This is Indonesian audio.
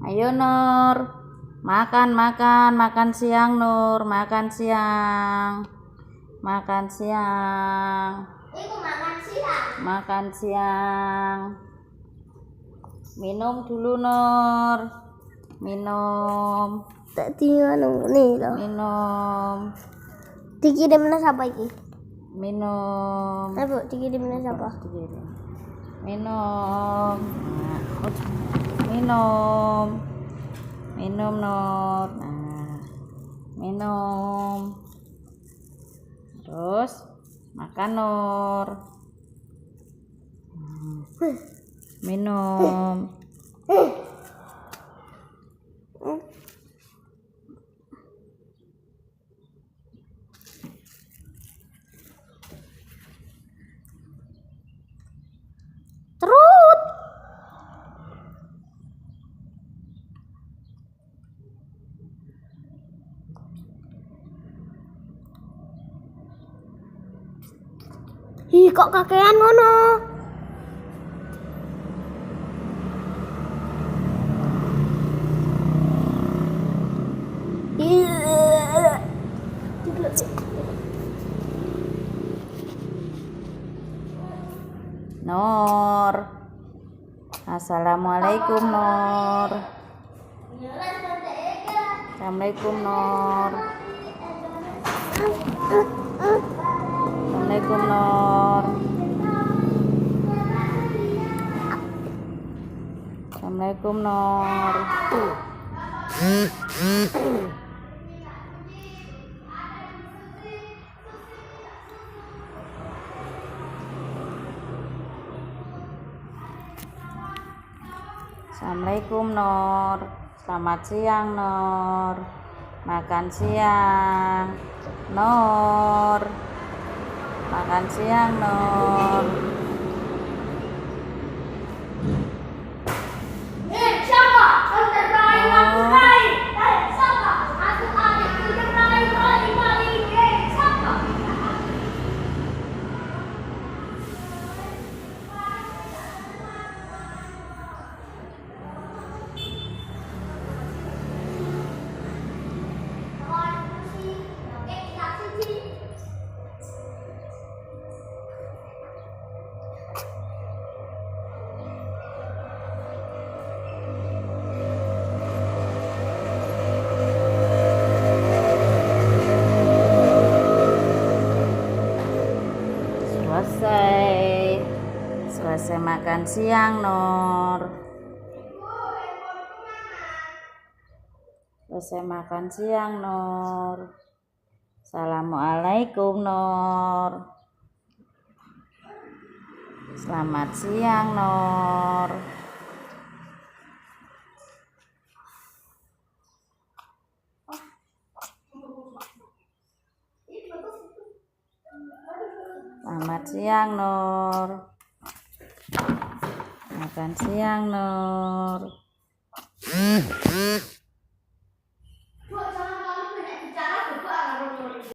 Ayo Nur, makan siang Nur, makan siang. Makan siang. Minum dulu Nur, minum. Tadi nih loh. Minum. Dikirimnya siapa ini? Minum. Bu, dikirimnya siapa? Minum. Minum. Minum Nur. Nah, minum. Terus makan Nur. Minum. Terus. Ih, kok kakean ngono? Nur. Assalamualaikum Nur. Assalamualaikum Nur. Assalamualaikum Nur. Assalamualaikum Nur. Assalamualaikum Nur. Selamat siang Nur. Makan siang Nur. Makan siang Nur. Selesai makan siang Nur. Selesai makan siang Nur. Assalamualaikum Nur. Selamat siang Nur. Selamat siang Nur. Makan siang Nur.